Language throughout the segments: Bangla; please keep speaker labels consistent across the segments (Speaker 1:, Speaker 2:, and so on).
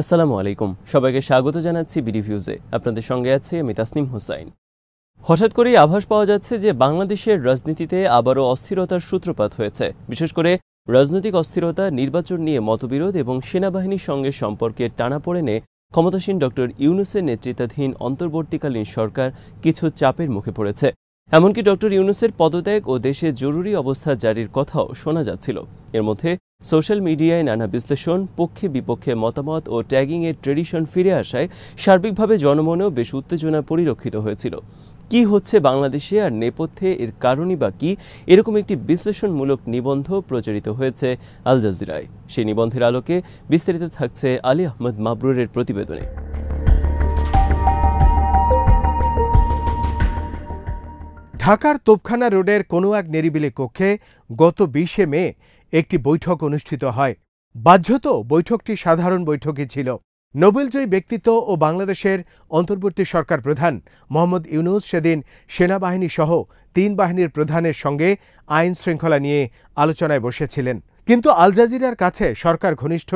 Speaker 1: আসসালামু আলাইকুম, সবাইকে স্বাগত জানাচ্ছি বিডি ভিউজে। আপনাদের সঙ্গে আছে আমি তাসনিম হোসাইন। হঠাৎ করেই আভাস পাওয়া যাচ্ছে যে বাংলাদেশের রাজনীতিতে আবারও অস্থিরতার সূত্রপাত হয়েছে। বিশেষ করে রাজনৈতিক অস্থিরতা, নির্বাচন নিয়ে মতবিরোধ এবং সেনাবাহিনীর সঙ্গে সম্পর্কের টানাপোড়েনে ক্ষমতাসীন ডক্টর ইউনূসের নেতৃত্বাধীন অন্তর্বর্তীকালীন সরকার কিছু চাপের মুখে পড়েছে। এমনকি ডক্টর ইউনূসের পদত্যাগ ও দেশে জরুরি অবস্থা জারির কথাও শোনা যাচ্ছিল। এর মধ্যে সোশ্যাল মিডিয়ায় নানা বিশ্লেষণ, পক্ষে বিপক্ষে মতামত ও ট্যাগিংয়ের ট্রেডিশন ফিরে আসায় সার্বিকভাবে জনমনেও বেশ উত্তেজনা পরিলক্ষিত হয়েছিল। কি হচ্ছে বাংলাদেশে আর নেপথ্যে এর কারণই বা কি, এরকম একটি বিশ্লেষণমূলক নিবন্ধ প্রচারিত হয়েছে আল জাজিরায়। সেই নিবন্ধের আলোকে বিস্তারিত থাকছে আলী আহমদ মাবরুরের প্রতিবেদনে।
Speaker 2: ঢাকার তোপখানা রোডের কোনো এক নিরিবিলি কক্ষে গত ২০শে মে একটি বৈঠক অনুষ্ঠিত হয়। বাহ্যত বৈঠকটি সাধারণ বৈঠকই ছিল। নোবেলজয়ী ব্যক্তিত্ব ও বাংলাদেশের অন্তর্বর্তী সরকার প্রধান মোহাম্মদ ইউনূস সেদিন সেনাবাহিনী সহ ৩ বাহিনীর প্রধানের সঙ্গে আইন শৃঙ্খলা নিয়ে আলোচনায় বসেছিলেন। কিন্তু আল জাজিরার কাছে সরকার ঘনিষ্ঠ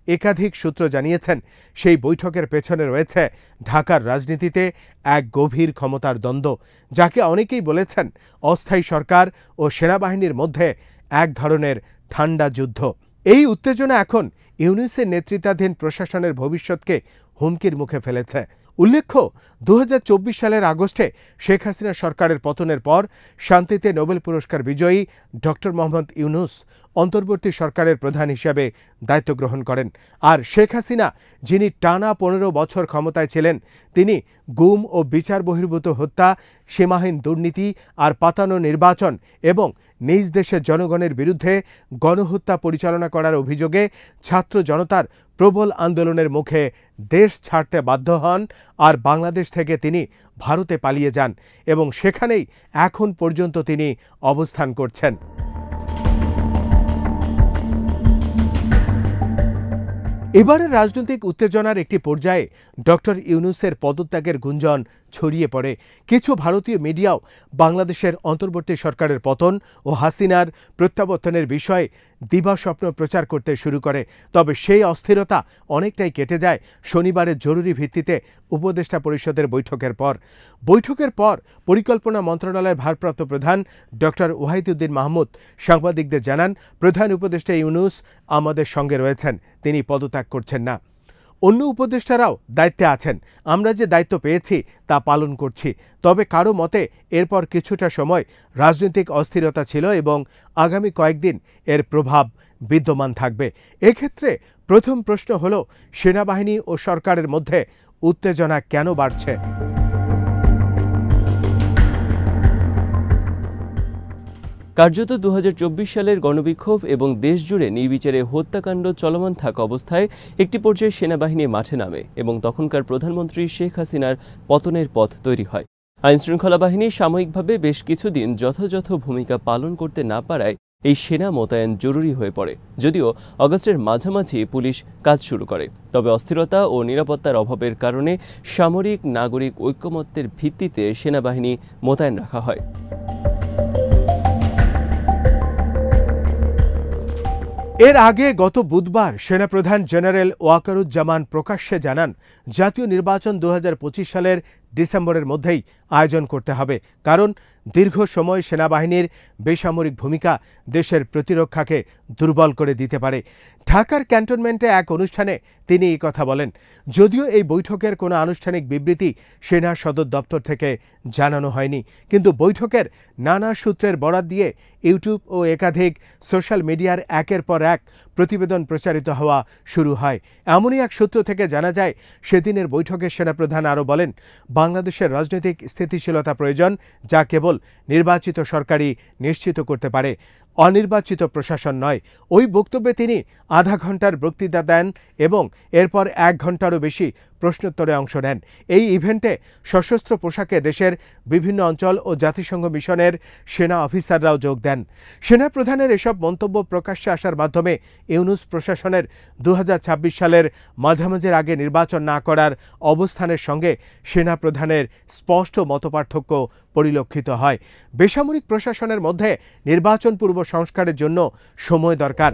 Speaker 2: একাধিক সূত্র জানিয়েছেন, সেই বৈঠকের পেছনে রয়েছে ঢাকার রাজনীতিতে এক গভীর ক্ষমতার দ্বন্দ্ব, যাকে অনেকেই বলেছেন অস্থায়ী সরকার ও সেনাবাহিনীর মধ্যে এক ধরনের ঠান্ডা যুদ্ধ। এই উত্তেজনা এখন ইউনূসের নেতৃত্বাধীন প্রশাসনের ভবিষ্যৎকে হুমকির মুখে ফেলেছে। উল্লেখ্য, ২০২৪ সালের আগস্টে শেখ হাসিনা সরকারের পতনের পর শান্তিতে নোবেল পুরস্কার বিজয়ী ডক্টর মোহাম্মদ ইউনূস অন্তর্বর্তী সরকারের প্রধান হিসেবে দায়িত্ব গ্রহণ করেন। আর শেখ হাসিনা, যিনি টানা ১৫ বছর ক্ষমতায় ছিলেন, তিনি গুম ও বিচার বহির্ভূত হত্যা, সীমাহীন দুর্নীতি আর পাতানো নির্বাচন এবং নিজ দেশের জনগণের বিরুদ্ধে গণহত্যা পরিচালনা করার অভিযোগে ছাত্র জনতার প্রবল আন্দোলনের মুখে দেশ ছাড়তে বাধ্য হন। আর বাংলাদেশ থেকে তিনি ভারতে পালিয়ে যান এবং সেখানেই এখন পর্যন্ত তিনি অবস্থান করছেন। এবারের রাজনৈতিক উত্তেজনার একটি পর্যায়ে ডক্টর ইউনূসের পদত্যাগের গুঞ্জন ছড়িয়ে পড়ে। কিছু ভারতীয় মিডিয়াও বাংলাদেশের অন্তর্বর্তী সরকারের পতন ও হাসিনার প্রত্যাবর্তনের বিষয়ে দিবাস্বপ্ন প্রচার করতে শুরু করে। তবে সেই অস্থিরতা অনেকটাই কেটে যায় শনিবারের জরুরি ভিত্তিতে উপদেষ্টা পরিষদের বৈঠকের পর। বৈঠকের পর পরিকল্পনা মন্ত্রণালয়ের ভারপ্রাপ্ত প্রধান ডক্টর ওয়াহিদুদ্দিন মাহমুদ সাংবাদিকদের জানান, প্রধান উপদেষ্টা ইউনূস আমাদের সঙ্গে রয়েছেন, তিনি পদত্যাগ করছেন না। অন্য উপদেষ্টারাও দায়িত্বে আছেন, আমরা যে দায়িত্ব পেয়েছি তা পালন করছি। তবে কারো মতে এরপর কিছুটা সময় রাজনৈতিক অস্থিরতা ছিল এবং আগামী কয়েকদিন এর প্রভাব বিদ্যমান থাকবে। এক্ষেত্রে প্রথম প্রশ্ন হল, সেনাবাহিনী ও সরকারের মধ্যে উত্তেজনা কেন বাড়ছে?
Speaker 1: কার্যত ২০২৪ সালের গণবিক্ষোভ এবং দেশজুড়ে নির্বিচারে হত্যাকাণ্ড চলমান থাকা অবস্থায় একটি পর্যায়ে সেনাবাহিনী মাঠে নামে এবং তখনকার প্রধানমন্ত্রী শেখ হাসিনার পতনের পথ তৈরি হয়। আইনশৃঙ্খলা বাহিনী সাময়িকভাবে বেশ কিছুদিন যথাযথ ভূমিকা পালন করতে না পারায় এই সেনা মোতায়েন জরুরি হয়ে পড়ে। যদিও আগস্টের মাঝামাঝি পুলিশ কাজ শুরু করে, তবে অস্থিরতা ও নিরাপত্তার অভাবের কারণে সামরিক নাগরিক ঐক্যমত্যের ভিত্তিতে সেনাবাহিনী মোতায়েন রাখা হয়।
Speaker 2: এর আগে গত বুধবার সেনাপ্রধান জেনারেল ওয়াকারুজ্জামান প্রকাশ্যে জানান, জাতীয় নির্বাচন ২০২৫ সালের ডিসেম্বরের মধ্যেই আয়োজন করতে হবে, কারণ দীর্ঘ সময় সেনাবাহিনীর বেসামরিক ভূমিকা দেশের প্রতিরক্ষাকে দুর্বল করে দিতে পারে। ঢাকার ক্যান্টনমেন্টে এক অনুষ্ঠানে তিনি এই কথা বলেন। যদিও এই বৈঠকের কোনো আনুষ্ঠানিক বিবৃতি সেনা সদর দপ্তর থেকে জানানো হয়নি, কিন্তু বৈঠকের নানা সূত্রের বরাত দিয়ে ইউটিউব ও একাধিক সোশ্যাল মিডিয়ার একের পর এক প্রতিবেদন প্রচারিত হওয়া শুরু হয়। এমনই এক সূত্র থেকে জানা যায়, সেদিনের বৈঠকে সেনাপ্রধান আরও বলেন, বাংলাদেশের রাজনৈতিক স্থিতিশীলতা প্রয়োজন, যা কেবল নির্বাচিত সরকারই নিশ্চিত করতে পারে, অনির্বাচিত প্রশাসন নয়। ওই বক্তব্যে তিনি আধা ঘন্টার বক্তৃতা দেন এবং এরপর ১ ঘন্টারও বেশি প্রশ্নোত্তরে অংশ নেন। এই ইভেন্টে সশস্ত্র পোশাকে দেশের বিভিন্ন অঞ্চল ও জাতিসংঘ মিশনের সেনা অফিসাররাও যোগ দেন। সেনাপ্রধানের এসব মন্তব্য প্রকাশ্যে আসার মাধ্যমে ইউনূস প্রশাসনের ২০২৬ সালের মাঝামাঝির আগে নির্বাচন না করার অবস্থানের সঙ্গে সেনাপ্রধানের স্পষ্ট মতপার্থক্য পরিলক্ষিত হয়। বেসামরিক প্রশাসনের মধ্যে নির্বাচন পূর্ব সংস্কারের জন্য সময় দরকার।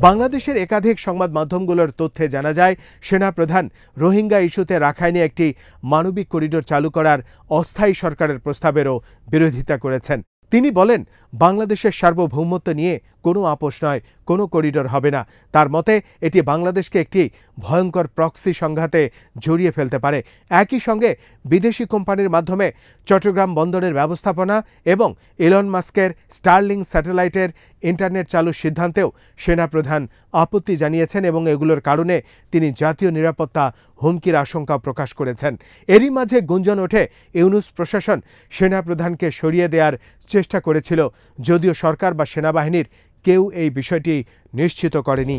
Speaker 2: বাংলাদেশের একাধিক সংবাদ মাধ্যমগুলোর তথ্যে জানা যায়, সেনাপ্রধান রোহিঙ্গা ইস্যুতে রাখাইনে একটি মানবিক করিডোর চালু করার অস্থায়ী সরকারের প্রস্তাবেরও বিরোধিতা করেছেন। তিনি বলেন, বাংলাদেশের সার্বভৌমত্ব নিয়ে কোনো আপোষ নয়, কোনো করিডোর হবে না। তার মতে এটি বাংলাদেশকে একটি ভয়ঙ্কর প্রক্সি সংঘাতে জড়িয়ে ফেলতে পারে। একই সঙ্গে বিদেশি কোম্পানির মাধ্যমে চট্টগ্রাম বন্দরের ব্যবস্থাপনা এবং ইলন মাস্কের স্টারলিং স্যাটেলাইটের ইন্টারনেট চালুর সিদ্ধান্তেও সেনাপ্রধান আপত্তি জানিয়েছেন এবং এগুলোর কারণে তিনি জাতীয় নিরাপত্তা হুমকির আশঙ্কা প্রকাশ করেছেন। এরই মাঝে গুঞ্জন ওঠে ইউনূস প্রশাসন সেনাপ্রধানকে সরিয়ে দেওয়ার চেষ্টা করেছিল, যদিও সরকার বা সেনাবাহিনীর কেউ এই বিষয়টি নিশ্চিত করেনি।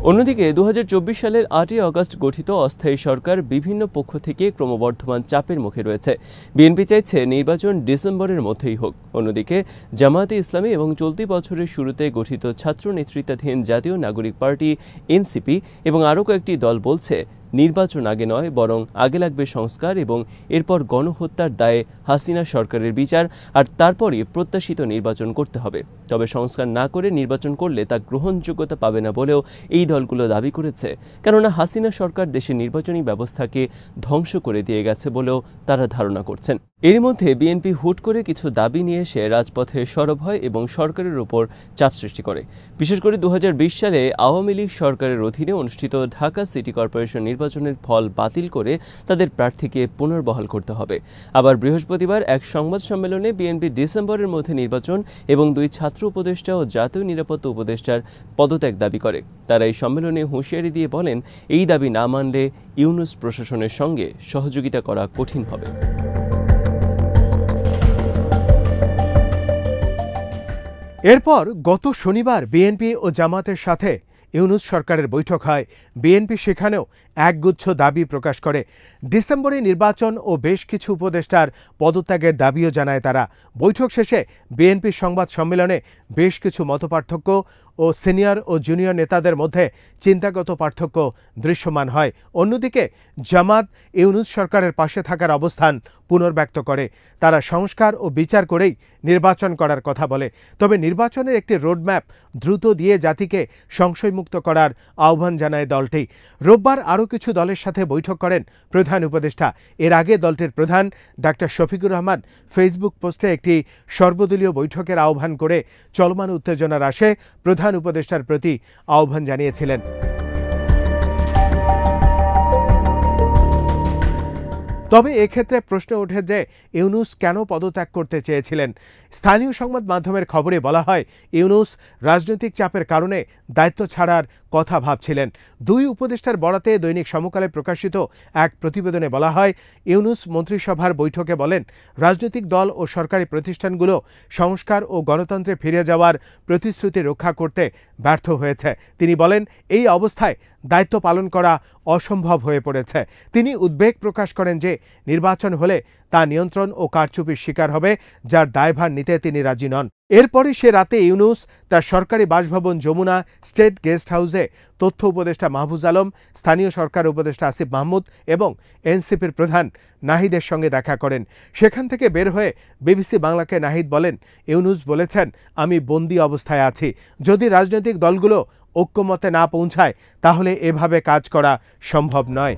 Speaker 1: অন্যদিকে ২০২৪ সালের ৮ই আগস্ট গঠিত অস্থায়ী সরকার বিভিন্ন পক্ষ থেকে ক্রমবর্ধমান চাপের মুখে রয়েছে। বিএনপি চাইছে নির্বাচন ডিসেম্বরের মধ্যেই হোক। অন্যদিকে জামায়াতে ইসলামী এবং চলতি বছরের শুরুতে গঠিত ছাত্র নেতৃত্বাধীন জাতীয় নাগরিক পার্টি এনসিপি এবং আরও কয়েকটি দল বলছে, নির্বাচন আগে নয়, বরং আগে লাগবে সংস্কার এবং এরপর গণহত্যার দায়ে হাসিনা সরকারের বিচার, আর তারপরই প্রত্যাশিত নির্বাচন করতে হবে। তবে সংস্কার না করে নির্বাচন করলে তা গ্রহণযোগ্যতা পাবে না বলেও এই দলগুলো দাবি করেছে, কেননা হাসিনা সরকার দেশের নির্বাচনী ব্যবস্থাকে ধ্বংস করে দিয়ে গেছে বলেও তারা ধারণা করছেন। এর মধ্যে বিএনপি হুট করে কিছু দাবি নিয়ে এসে রাজপথে সরব হয় এবং সরকারের উপর চাপ সৃষ্টি করে। বিশেষ করে ২০২০ সালে আওয়ামী লীগ সরকারের অধীনে অনুষ্ঠিত ঢাকা সিটি কর্পোরেশন নির্বাচনের ফল বাতিল করে তাদের প্রার্থীকে পুনর্বহাল করতে হবে। আবার বৃহস্পতিবার এক সংবাদ সম্মেলনে বিএনপি ডিসেম্বরের মধ্যে নির্বাচন এবং ২ ছাত্র উপদেষ্টা ও জাতীয় নিরাপত্তা উপদেষ্টার পদত্যাগ দাবি করে। তারা এই সম্মেলনে হুঁশিয়ারি দিয়ে বলেন, এই দাবি না মানলে ইউনূস প্রশাসনের সঙ্গে সহযোগিতা করা কঠিন হবে।
Speaker 2: এরপর গত শনিবার বিএনপি ও জামাতের সাথে ইউনূস সরকারের বৈঠক হয়। বিএনপি সেখানেও একগুচ্ছ দাবি প্রকাশ করে। ডিসেম্বরে নির্বাচন ও বেশ কিছু উপদেষ্টার পদত্যাগের দাবিও জানায় তারা। বৈঠক শেষে বিএনপির সংবাদ সম্মেলনে বেশ কিছু মতপার্থক্য ও সিনিয়র ও জুনিয়র নেতাদের মধ্যে চিন্তাগত পার্থক্য দৃশ্যমান হয়। অন্যদিকে জামাত ইউনূস সরকারের পাশে থাকার অবস্থান পুনর্ব্যক্ত করে। তারা সংস্কার ও বিচার করেই নির্বাচন করার কথা বলে। তবে নির্বাচনের একটি রোডম্যাপ দ্রুত দিয়ে জাতিকে সংশয়মুক্ত করার আহ্বান জানায় দলটি। রোববার আরও কিছু দলের সাথে বৈঠক করেন প্রধান উপদেষ্টা। এর আগে দলটির প্রধান ডাক্তার শফিকুর রহমান ফেসবুক পোস্টে একটি সর্বদলীয় বৈঠকের আহ্বান করে চলমান উত্তেজনার আশে প্রধান উপদেষ্টার প্রতি আহ্বান জানিয়েছিলেন। তবে এক্ষেত্রে প্রশ্ন ওঠে যে ইউনূস কেন পদত্যাগ করতে চেয়েছিলেন। স্থানীয় সংবাদ মাধ্যমের খবরে বলা হয়, ইউনূস রাজনৈতিক চাপের কারণে দায়িত্ব ছাড়ার কথা ভাবছিলেন। ২ উপদেষ্টার বরাতে দৈনিক সমকালে প্রকাশিত এক প্রতিবেদনে বলা হয়, ইউনূস মন্ত্রিসভার বৈঠকে বলেন, রাজনৈতিক দল ও সরকারি প্রতিষ্ঠানগুলো সংস্কার ও গণতন্ত্রে ফিরে যাওয়ার প্রতিশ্রুতি রক্ষা করতে ব্যর্থ হয়েছে। তিনি বলেন, এই অবস্থায় দায়িত্ব পালন করা অসম্ভব হয়ে পড়েছে। তিনি উদ্বেগ প্রকাশ করেন যে নির্বাচন হলে তা নিয়ন্ত্রণ ও কারচুপির শিকার হবে, যার দায়ভার নিতে তিনি রাজি নন। এরপরই সে রাতে ইউনূস তার সরকারি বাসভবন যমুনা স্টেট গেস্ট হাউসে তথ্য উপদেষ্টা মাহফুজ আলম, স্থানীয় সরকার উপদেষ্টা আসিফ মাহমুদ এবং এনসিপির প্রধান নাহিদের সঙ্গে দেখা করেন। সেখান থেকে বের হয়ে বিবিসি বাংলাকে নাহিদ বলেন, ইউনূস বলেছেন, আমি বন্দী অবস্থায় আছি। যদি রাজনৈতিক দলগুলো ঐক্যমতে না পৌঁছায় তাহলে এভাবে কাজ করা সম্ভব নয়।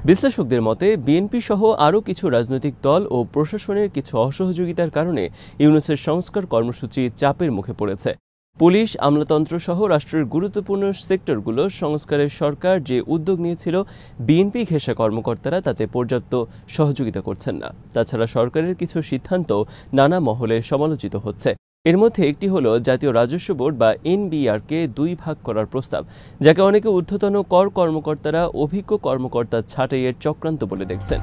Speaker 1: বিশ্লেষকদের মতে বিএনপি সহ আরও কিছু রাজনৈতিক দল ও প্রশাসনের কিছু অসহযোগিতার কারণে ইউনূসের সংস্কার কর্মসূচি চাপের মুখে পড়েছে। পুলিশ, আমলাতন্ত্র সহ রাষ্ট্রের গুরুত্বপূর্ণ সেক্টরগুলো সংস্কারের সরকার যে উদ্যোগ নিয়েছিল, বিএনপি ঘেঁষা কর্মকর্তারা তাতে পর্যাপ্ত সহযোগিতা করছেন না। তাছাড়া সরকারের কিছু সিদ্ধান্ত নানা মহলে সমালোচিত হচ্ছে। এর মধ্যে একটি হলো জাতীয় রাজস্ব বোর্ড বা এনবিআরকে 2 ভাগ করার প্রস্তাব, যাকে অনেকে ঊর্ধ্বতন কর কর্মকর্তারা অভিজ্ঞ কর্মকর্তা ছাঁটাইয়ের চক্রান্ত বলে দেখছেন।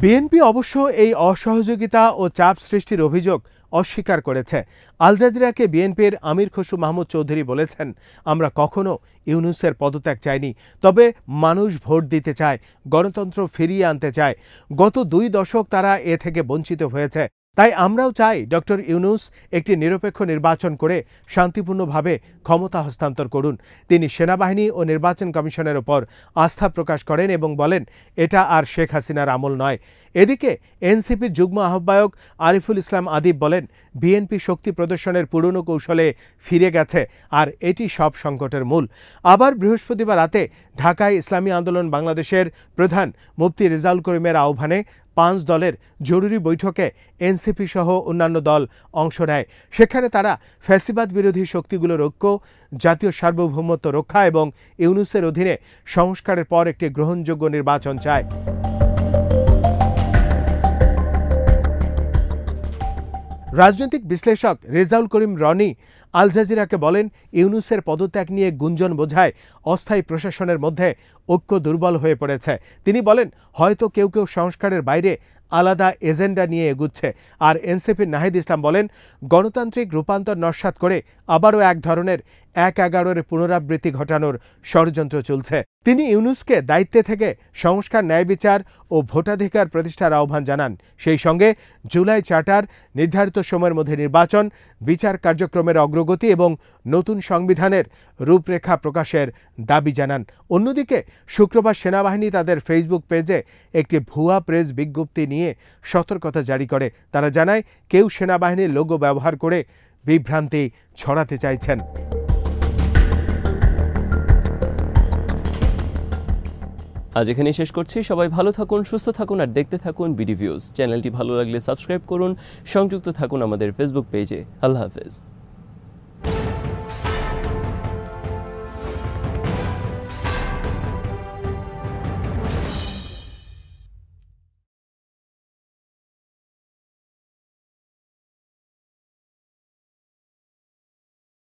Speaker 2: বিএনপি অবশ্য এই অসহযোগিতা ও চাপ সৃষ্টির অভিযোগ অস্বীকার করেছে। আল জাজিরাকে বিএনপির আমির খসরু মাহমুদ চৌধুরী বলেছেন, আমরা কখনো ইউনূসের পদত্যাগ চাইনি, তবে মানুষ ভোট দিতে চায়, গণতন্ত্র ফিরিয়ে আনতে চায়। গত 2 দশক তারা এ থেকে বঞ্চিত হয়েছে। তাই আমরাও চাই ডক্টর ইউনূস একটি নিরপেক্ষ নির্বাচন করে শান্তিপূর্ণভাবে ক্ষমতা হস্তান্তর করুন। তিনি সেনাবাহিনী ও নির্বাচন কমিশনের ওপর আস্থা প্রকাশ করেন এবং বলেন এটা আর শেখ হাসিনার আমল নয়। এদিকে এনসিপির যুগ্ম আহ্বায়ক আরিফুল ইসলাম আদিব বলেন, বিএনপি শক্তি প্রদর্শনের পুরনো কৌশলে ফিরে গেছে, আর এটি সব সংকটের মূল। আবার বৃহস্পতিবার রাতে ঢাকায় ইসলামী আন্দোলন বাংলাদেশের প্রধান মুফতি রেজাউল করিমের আহ্বানে 5 দলের জরুরি বৈঠকে এনসিপি সহ অন্যান্য দল অংশ নেয়। সেখানে তারা ফ্যাসিবাদ বিরোধী শক্তিগুলোর ঐক্য, জাতীয় সার্বভৌমত্ব রক্ষা এবং ইউনূসের অধীনে সংস্কারের পর একটি গ্রহণযোগ্য নির্বাচন চায়। রাজনৈতিক বিশ্লেষক রেজাউল করিম রনি আল জাজিরাকে বলেন, ইউনূসের পদত্যাগ নিয়ে গুঞ্জন বোঝায় অস্থায়ী প্রশাসনের মধ্যে ঐক্য দুর্বল হয়ে পড়েছে। তিনি বলেন, হয়তো কেউ কেউ সংস্কারের বাইরে আলাদা এজেন্ডা নিয়ে এগুচ্ছে। আর এনসিপির নাহিদ ইসলাম বলেন, গণতান্ত্রিক রূপান্তর নস্যাৎ করে আবারও এক ধরনের 1-11-এর পুনরাবৃত্তি ঘটানোর ষড়যন্ত্র চলছে। তিনি ইউনূসকে দায়িত্বে থেকে সংস্কার, ন্যায় বিচার ও ভোটাধিকার প্রতিষ্ঠার আহ্বান জানান। সেই সঙ্গে জুলাই চার্টার, নির্ধারিত সময়ের মধ্যে নির্বাচন, বিচার কার্যক্রমের অগ্রগতি এবং নতুন সংবিধানের রূপরেখা প্রকাশের দাবি জানান। অন্যদিকে শুক্রবার সেনাবাহিনী তাদের ফেসবুক পেজে একটি ভুয়া প্রেস বিজ্ঞপ্তি নিয়ে সতর্কতা জারি করে। তারা জানায়, কেউ সেনাবাহিনীর লোগো ব্যবহার করে বিভ্রান্তি ছড়াতে চাইছেন।
Speaker 1: আজ এখানেই শেষ করছি। সবাই ভালো থাকুন, সুস্থ থাকুন আর দেখতে থাকুন বিডি ভিউজ। চ্যানেলটি ভালো লাগলে সাবস্ক্রাইব করুন, সংযুক্ত থাকুন আমাদের ফেসবুক পেজে। আল্লাহ হাফেজ।